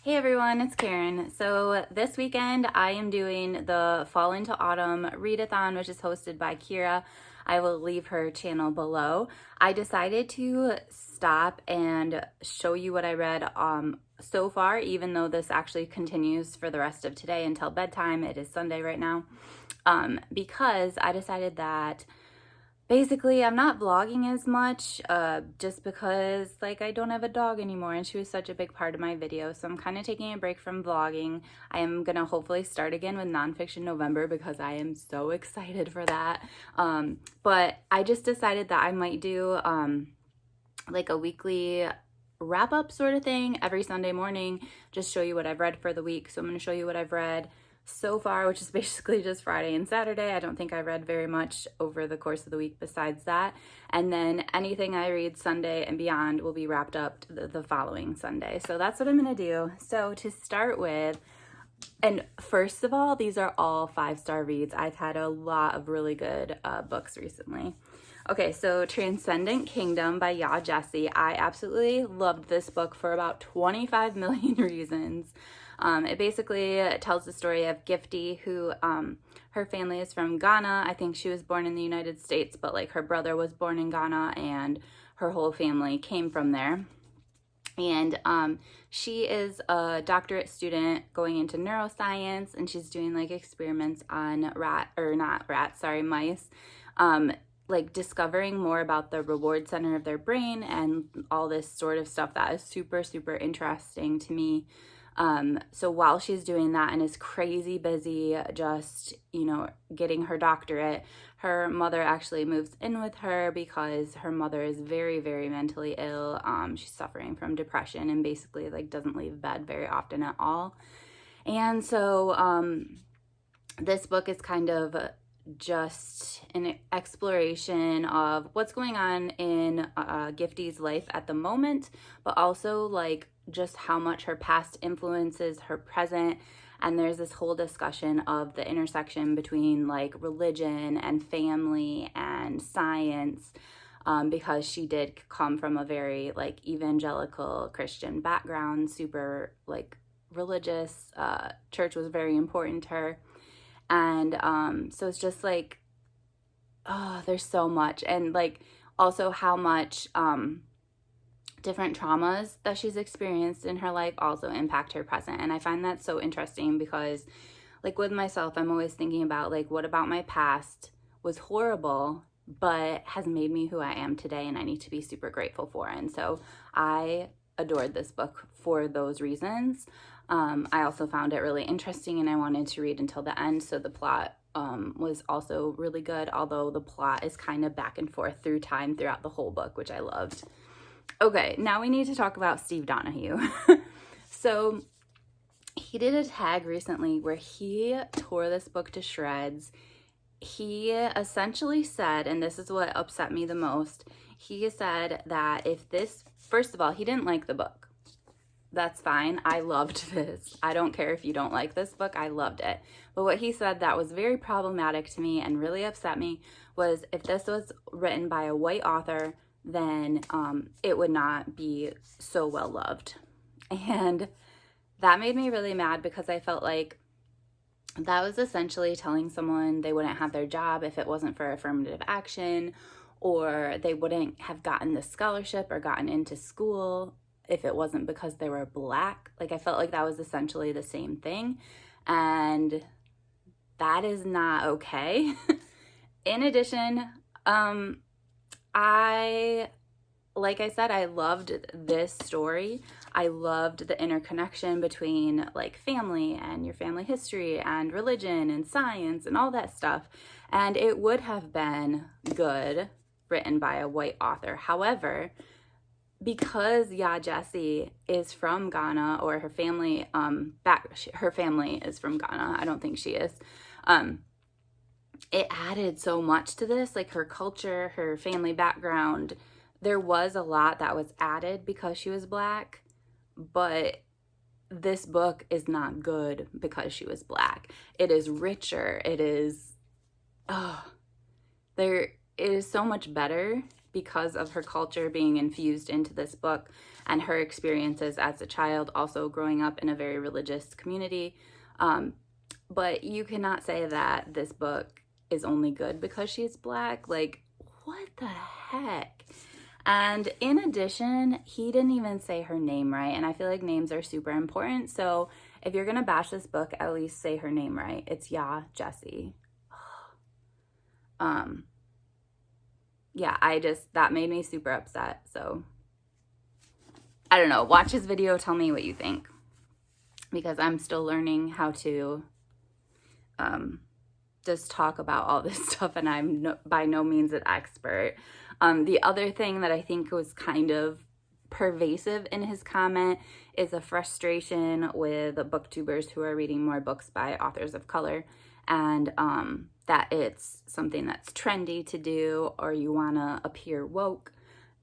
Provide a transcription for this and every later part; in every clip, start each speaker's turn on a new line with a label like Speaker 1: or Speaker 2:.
Speaker 1: Hey everyone, it's Karen. So this weekend I am doing the Fall into Autumn Readathon, which is hosted by Kira. I will leave her channel below. I decided to stop and show you what I read so far, even though this actually continues for the rest of today until bedtime. It is Sunday right now, because I decided that basically, I'm not vlogging as much just because I don't have a dog anymore and she was such a big part of my video. So I'm kind of taking a break from vlogging. I am going to hopefully start again with Nonfiction November because I am so excited for that. But I just decided that I might do a weekly wrap up sort of thing every Sunday morning, just show you what I've read for the week. So I'm going to show you what I've read so far, which is basically just Friday and Saturday. I don't think I read very much over the course of the week besides that. And then anything I read Sunday and beyond will be wrapped up the following Sunday. So that's what I'm going to do. So to start with, and first of all, these are all 5-star reads. I've had a lot of really good books recently. Okay, so Transcendent Kingdom by Ya Jessie. I absolutely loved this book for about 25 million reasons. It basically tells the story of Gifty, who her family is from Ghana. I think she was born in the United States, but her brother was born in Ghana and her whole family came from there. And she is a doctorate student going into neuroscience, and she's doing experiments on mice. Discovering more about the reward center of their brain and all this sort of stuff that is super, super interesting to me. So while she's doing that and is crazy busy just, getting her doctorate, her mother actually moves in with her because her mother is very, very mentally ill. She's suffering from depression and basically doesn't leave bed very often at all. And so this book is kind of just an exploration of what's going on in Gifty's life at the moment, but also just how much her past influences her present. And there's this whole discussion of the intersection between religion and family and science, because she did come from a very evangelical Christian background, super religious. Church was very important to her. And so it's just there's so much. And also how much different traumas that she's experienced in her life also impact her present. And I find that so interesting because with myself, I'm always thinking about what about my past was horrible but has made me who I am today, and I need to be super grateful for. And so I adored this book for those reasons. I also found it really interesting and I wanted to read until the end, so the plot was also really good, although the plot is kind of back and forth through time throughout the whole book, which I loved. Okay, now we need to talk about Steve Donahue. So he did a tag recently where he tore this book to shreds. He essentially said, and this is what upset me the most, he said that first of all, he didn't like the book. That's fine. I loved this. I don't care if you don't like this book. I loved it. But what he said that was very problematic to me and really upset me was if this was written by a white author, then it would not be so well loved. And that made me really mad because I felt like that was essentially telling someone they wouldn't have their job if it wasn't for affirmative action, or they wouldn't have gotten the scholarship or gotten into school if it wasn't because they were Black. I felt like that was essentially the same thing, and that is not okay. In addition, like I said, I loved this story. I loved the interconnection between family and your family history and religion and science and all that stuff. And it would have been good written by a white author. However, because Ya Jessie is from Ghana, or her family, her family is from Ghana. I don't think she is. It added so much to this, her culture, her family background. There was a lot that was added because she was Black, but this book is not good because she was Black. It is richer. It is so much better because of her culture being infused into this book. and her experiences as a child, also growing up in a very religious community. But you cannot say that this book is only good because she's Black. Like, what the heck? And in addition, he didn't even say her name right. And I feel like names are super important. So if you're going to bash this book, at least say her name right. It's Jessie. Yeah, that made me super upset. So I don't know. Watch his video. Tell me what you think. Because I'm still learning how to just talk about all this stuff, and I'm by no means an expert. The other thing that I think was kind of pervasive in his comment is a frustration with booktubers who are reading more books by authors of color, and that it's something that's trendy to do, or you want to appear woke.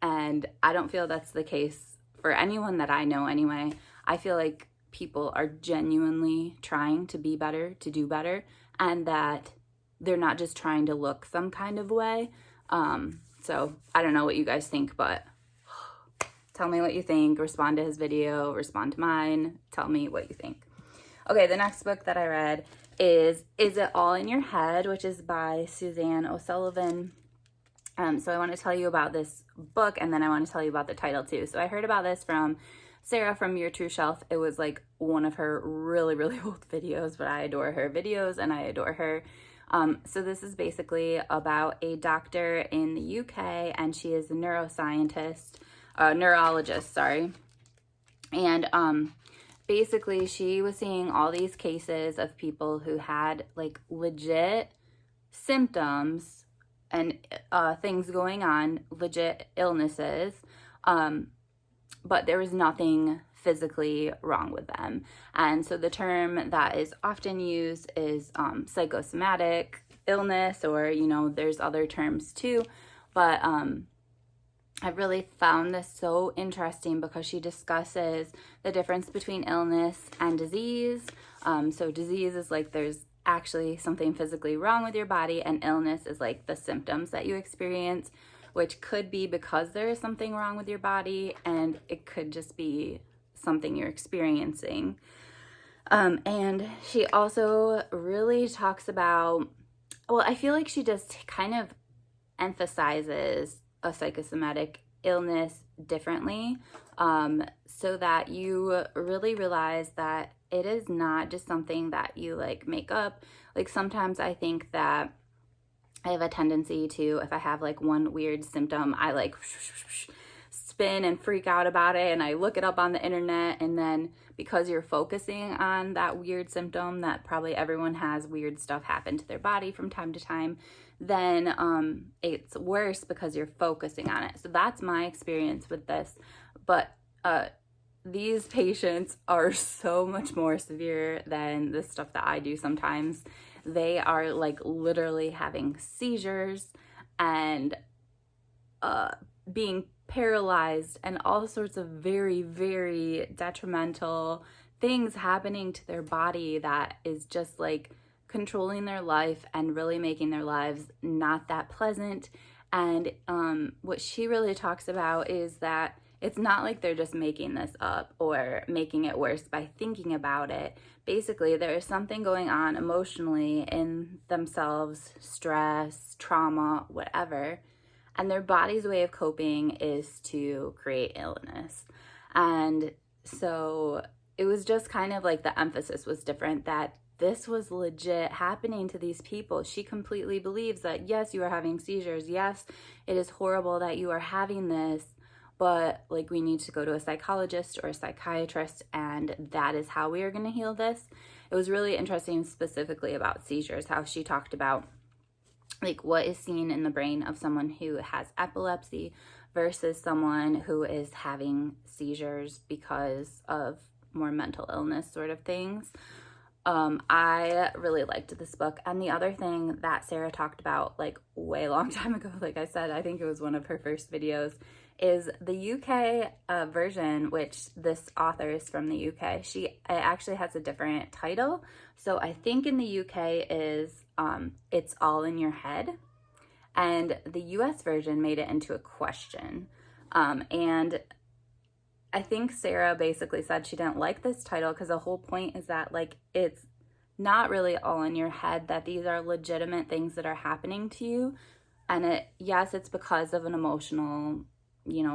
Speaker 1: And I don't feel that's the case for anyone that I know anyway. I feel like people are genuinely trying to be better, to do better, and that they're not just trying to look some kind of way. So I don't know what you guys think, but tell me what you think. Respond to his video, respond to mine. Tell me what you think. Okay, the next book that I read is It All in Your Head, which is by Suzanne O'Sullivan. So I want to tell you about this book, and then I want to tell you about the title too. So I heard about this from Sarah from Your True Shelf. It was like one of her really, really old videos, but I adore her videos and I adore her. So this is basically about a doctor in the UK, and she is a neurologist, sorry. And basically she was seeing all these cases of people who had like legit symptoms and things going on, legit illnesses, but there was nothing physically wrong with them. And so the term that is often used is psychosomatic illness, or, you know, there's other terms too. But I really found this so interesting because she discusses the difference between illness and disease. So disease is like there's actually something physically wrong with your body, and illness is like the symptoms that you experience, which could be because there is something wrong with your body, and it could just be something you're experiencing. And she also really talks about, well, I feel like she just kind of emphasizes a psychosomatic illness differently, so that you really realize that it is not just something that you like make up. Like sometimes I think that I have a tendency to, if I have like one weird symptom, I like spin and freak out about it, and I look it up on the internet, and then because you're focusing on that weird symptom that probably everyone has weird stuff happen to their body from time to time, then it's worse because you're focusing on it. So that's my experience with this. But these patients are so much more severe than the stuff that I do sometimes. They are like literally having seizures and being paralyzed and all sorts of very, very detrimental things happening to their body that is just like controlling their life and really making their lives not that pleasant. And what she really talks about is that it's not like they're just making this up or making it worse by thinking about it. Basically, there is something going on emotionally in themselves, stress, trauma, whatever, and their body's way of coping is to create illness. And so it was just kind of like the emphasis was different, that this was legit happening to these people. She completely believes that, yes, you are having seizures. Yes, it is horrible that you are having this, but like we need to go to a psychologist or a psychiatrist, and that is how we are going to heal this. It was really interesting specifically about seizures, how she talked about like what is seen in the brain of someone who has epilepsy versus someone who is having seizures because of more mental illness sort of things. I really liked this book. And the other thing that Sarah talked about like way long time ago, like I said, I think it was one of her first videos, is the UK version, which this author is from the UK. It actually has a different title. So I think in the UK is It's All in Your Head. And the US version made it into a question. And I think Sarah basically said she didn't like this title because the whole point is that, like, it's not really all in your head, that these are legitimate things that are happening to you. And yes, it's because of an emotional,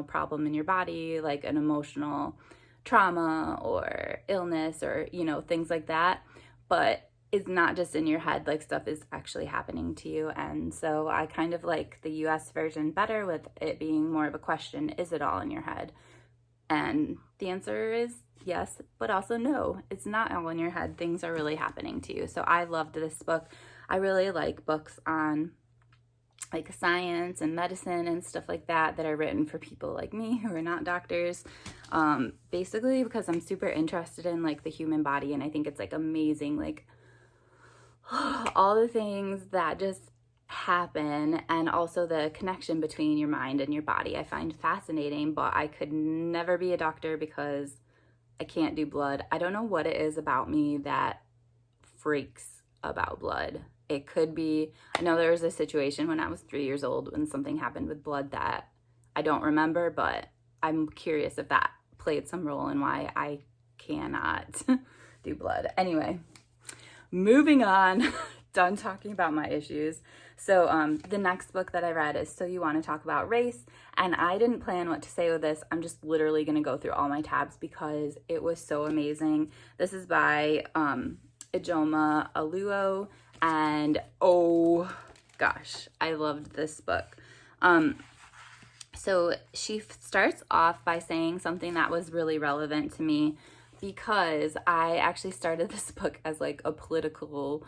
Speaker 1: problem in your body, like an emotional trauma or illness or, things like that. But it's not just in your head, like stuff is actually happening to you. And so I kind of like the US version better, with it being more of a question, is it all in your head? And the answer is yes, but also no. It's not all in your head. Things are really happening to you. So I loved this book. I really like books on like science and medicine and stuff like that are written for people like me who are not doctors. Basically because I'm super interested in like the human body, and I think it's like amazing, like all the things that just happen, and also the connection between your mind and your body I find fascinating. But I could never be a doctor because I can't do blood. I don't know what it is about me that freaks about blood. It could be, I know there was a situation when I was 3 years old when something happened with blood that I don't remember, but I'm curious if that played some role in why I cannot do blood. Anyway, moving on, done talking about my issues. So the next book that I read is So You Want to Talk About Race, and I didn't plan what to say with this. I'm just literally going to go through all my tabs because it was so amazing. This is by Ijoma Aluo, and oh gosh, I loved this book. So she starts off by saying something that was really relevant to me, because I actually started this book as like a political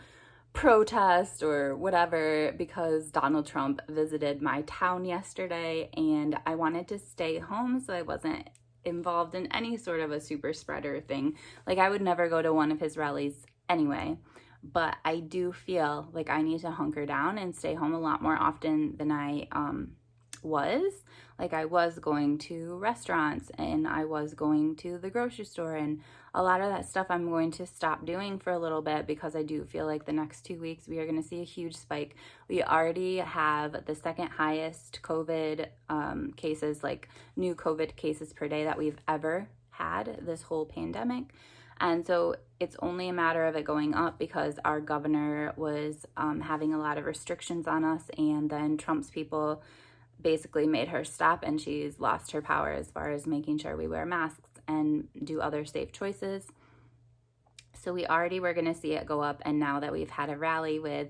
Speaker 1: protest or whatever, because Donald Trump visited my town yesterday and I wanted to stay home so I wasn't involved in any sort of a super spreader thing. Like, I would never go to one of his rallies anyway, but I do feel like I need to hunker down and stay home a lot more often than I was. Like, I was going to restaurants and I was going to the grocery store, and a lot of that stuff I'm going to stop doing for a little bit, because I do feel like the next 2 weeks we are going to see a huge spike. We already have the second highest COVID cases, like new COVID cases per day, that we've ever had this whole pandemic. And so it's only a matter of it going up, because our governor was having a lot of restrictions on us, and then Trump's people basically made her stop, and she's lost her power as far as making sure we wear masks and do other safe choices. So we already were going to see it go up, and now that we've had a rally with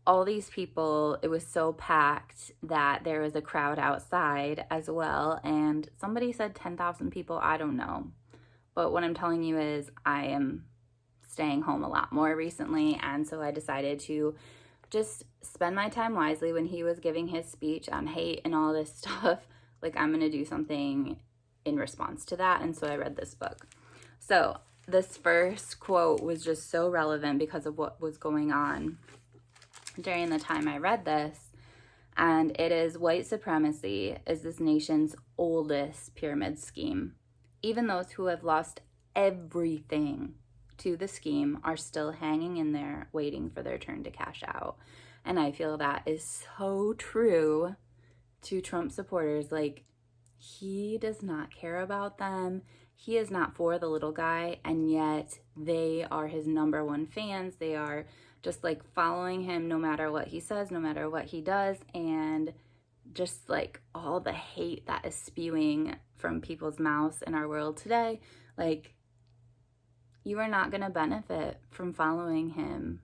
Speaker 1: all these people, it was so packed that there was a crowd outside as well, and somebody said 10,000 people. I don't know, but what I'm telling you is I am staying home a lot more recently, and so I decided to just spend my time wisely. When he was giving his speech on hate and all this stuff, like, I'm going to do something in response to that. And so I read this book. So this first quote was just so relevant because of what was going on during the time I read this. And it is, white supremacy is this nation's oldest pyramid scheme. Even those who have lost everything to the scheme are still hanging in there, waiting for their turn to cash out. And I feel that is so true to Trump supporters. Like, he does not care about them. He is not for the little guy, and yet they are his number one fans. They are just like following him no matter what he says, no matter what he does, and just like all the hate that is spewing from people's mouths in our world today. Like, you are not going to benefit from following him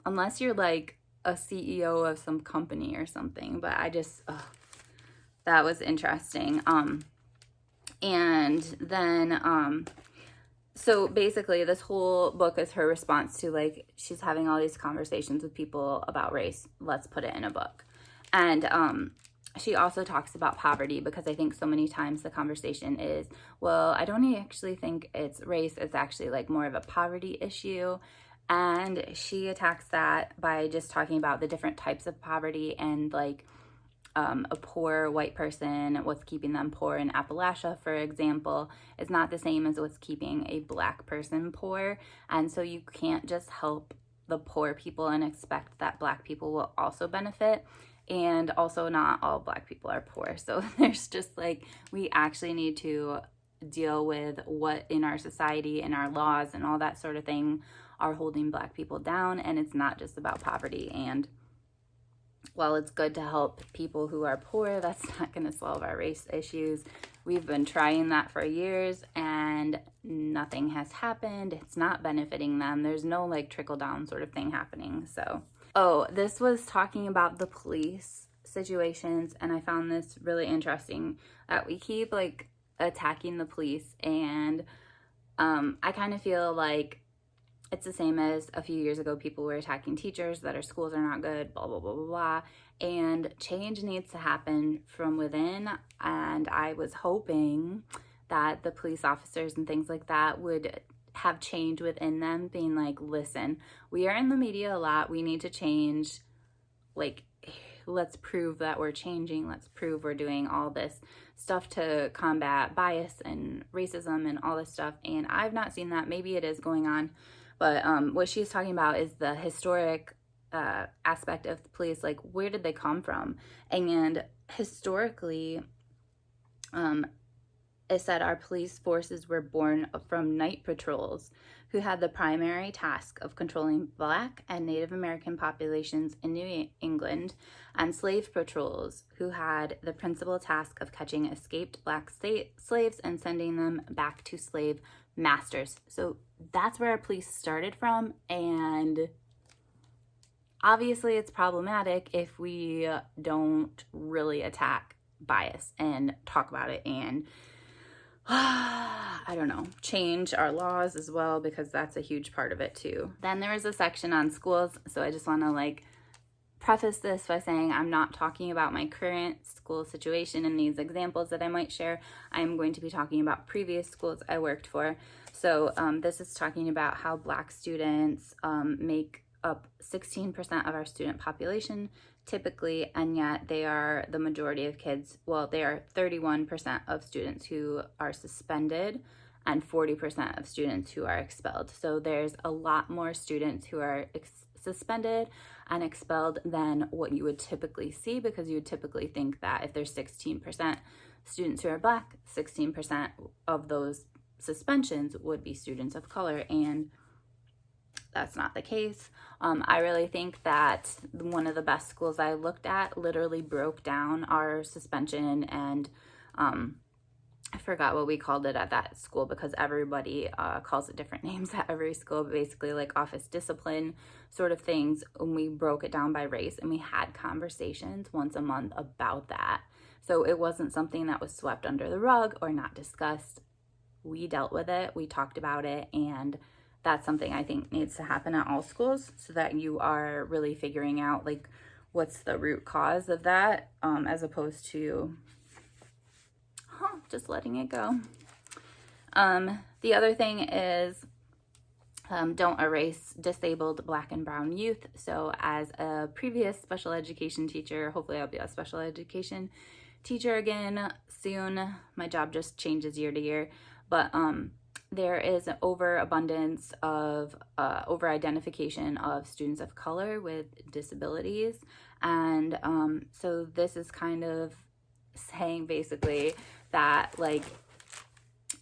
Speaker 1: unless you're like a CEO of some company or something. But I just, that was interesting. And then, so basically this whole book is her response to, like, she's having all these conversations with people about race. Let's put it in a book. And, she also talks about poverty, because I think so many times the conversation is, well, I don't actually think it's race. It's actually like more of a poverty issue. And she attacks that by just talking about the different types of poverty, and like a poor white person, what's keeping them poor in Appalachia, for example, is not the same as what's keeping a Black person poor. And so you can't just help the poor people and expect that Black people will also benefit. And also not all Black people are poor. So there's just like, we actually need to deal with what in our society and our laws and all that sort of thing are holding Black people down. And it's not just about poverty. And while it's good to help people who are poor, that's not going to solve our race issues. We've been trying that for years and nothing has happened. It's not benefiting them. There's no like trickle down sort of thing happening. So, oh, this was talking about the police situations, and I found this really interesting that we keep like attacking the police, and I kind of feel like it's the same as a few years ago, people were attacking teachers, that our schools are not good, blah, blah, blah, blah, blah. And change needs to happen from within. And I was hoping that the police officers and things like that would have change within them, being like, listen, we are in the media a lot. We need to change. Like, let's prove that we're changing. Let's prove we're doing all this stuff to combat bias and racism and all this stuff. And I've not seen that. Maybe it is going on. But what she's talking about is the historic aspect of the police, like where did they come from? And historically, it said our police forces were born from night patrols who had the primary task of controlling Black and Native American populations in New England, and slave patrols who had the principal task of catching escaped Black slaves and sending them back to slave masters. So that's where our police started from, and obviously it's problematic if we don't really attack bias and talk about it and I don't know, change our laws as well, because that's a huge part of it too. Then there was a section on schools, so I just want to like preface this by saying I'm not talking about my current school situation and these examples that I might share. I'm going to be talking about previous schools I worked for. So this is talking about how Black students make up 16% of our student population typically, and yet they are the majority of kids. Well, they are 31% of students who are suspended and 40% of students who are expelled. So there's a lot more students who are suspended and expelled than what you would typically see, because you would typically think that if there's 16% students who are Black, 16% of those suspensions would be students of color, and that's not the case. I really think that one of the best schools I looked at literally broke down our suspension and I forgot what we called it at that school, because everybody calls it different names at every school, but basically like office discipline sort of things. And we broke it down by race, and we had conversations once a month about that. So it wasn't something that was swept under the rug or not discussed. We dealt with it, we talked about it, and that's something I think needs to happen at all schools, so that you are really figuring out like what's the root cause of that, as opposed to just letting it go. The other thing is don't erase disabled Black and brown youth. So as a previous special education teacher, hopefully I'll be a special education teacher again soon. My job just changes year to year, but there is an overabundance of over-identification of students of color with disabilities. And so this is kind of saying basically that like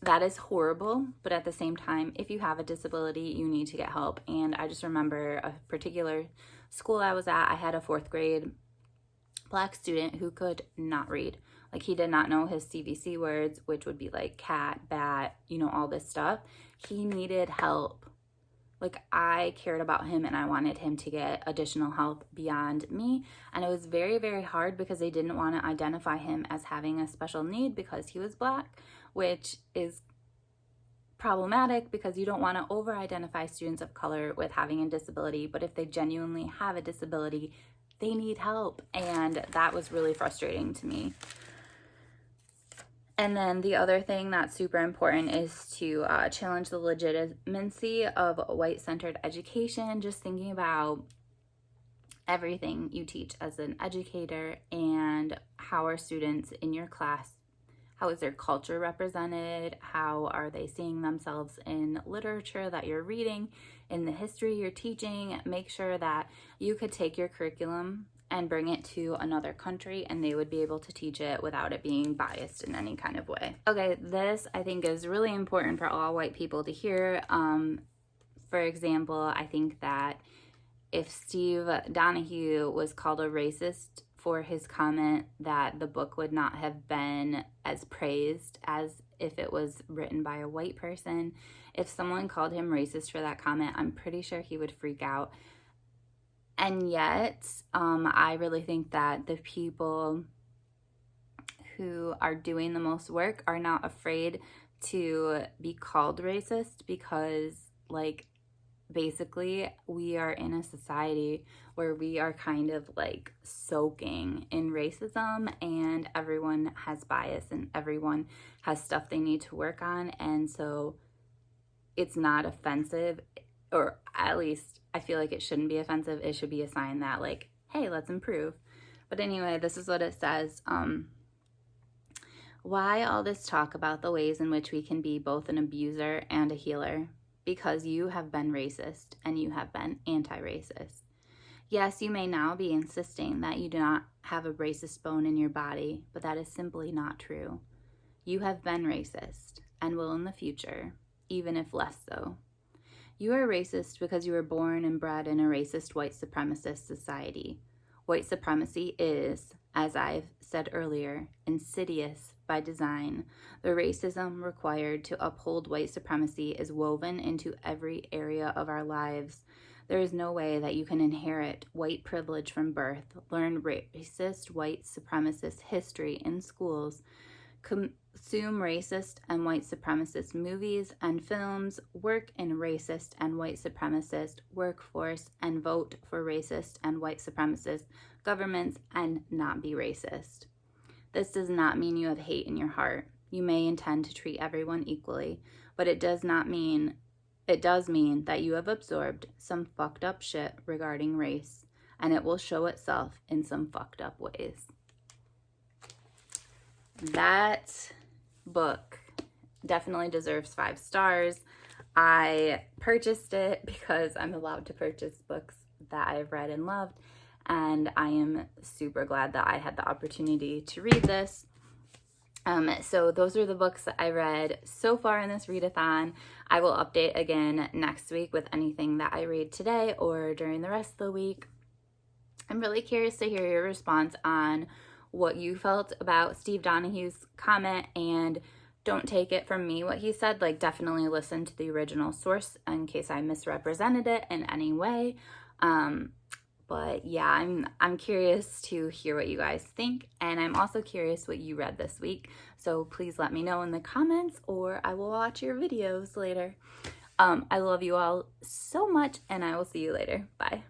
Speaker 1: that is horrible, but at the same time, if you have a disability, you need to get help. And I just remember a particular school I was at, I had a 4th grade Black student who could not read. Like, he did not know his CVC words, which would be like cat, bat, you know, all this stuff. He needed help. Like, I cared about him and I wanted him to get additional help beyond me. And it was very, very hard because they didn't want to identify him as having a special need because he was Black, which is problematic because you don't want to over-identify students of color with having a disability. But if they genuinely have a disability, they need help. And that was really frustrating to me. And then the other thing that's super important is to challenge the legitimacy of white-centered education, just thinking about everything you teach as an educator and how are students in your class, how is their culture represented, how are they seeing themselves in literature that you're reading, in the history you're teaching. Make sure that you could take your curriculum and bring it to another country, and they would be able to teach it without it being biased in any kind of way. Okay, this I think is really important for all white people to hear. For example, I think that if Steve Donahue was called a racist for his comment, that the book would not have been as praised as if it was written by a white person. If someone called him racist for that comment, I'm pretty sure he would freak out. And yet, I really think that the people who are doing the most work are not afraid to be called racist because, like, basically we are in a society where we are kind of like soaking in racism, and everyone has bias and everyone has stuff they need to work on. And so it's not offensive, or at least I feel like it shouldn't be offensive. It should be a sign that, like, hey, let's improve. But anyway, this is what it says. Why all this talk about the ways in which we can be both an abuser and a healer? Because you have been racist and you have been anti-racist. Yes, you may now be insisting that you do not have a racist bone in your body, but that is simply not true. You have been racist and will in the future, even if less so. You are racist because you were born and bred in a racist white supremacist society. White supremacy is, as I've said earlier, insidious by design. The racism required to uphold white supremacy is woven into every area of our lives. There is no way that you can inherit white privilege from birth, learn racist white supremacist history in schools, consume racist and white supremacist movies and films, work in racist and white supremacist workforce, and vote for racist and white supremacist governments and not be racist. This does not mean you have hate in your heart. You may intend to treat everyone equally, but it does mean that you have absorbed some fucked up shit regarding race, and it will show itself in some fucked up ways. That book definitely deserves 5 stars. I purchased it because I'm allowed to purchase books that I've read and loved, and I am super glad that I had the opportunity to read this. So those are the books that I read so far in this readathon. I will update again next week with anything that I read today or during the rest of the week. I'm really curious to hear your response on what you felt about Steve Donahue's comment, and don't take it from me what he said. Like, definitely listen to the original source in case I misrepresented it in any way. But yeah, I'm curious to hear what you guys think, and I'm also curious what you read this week. So please let me know in the comments, or I will watch your videos later. I love you all so much, and I will see you later. Bye.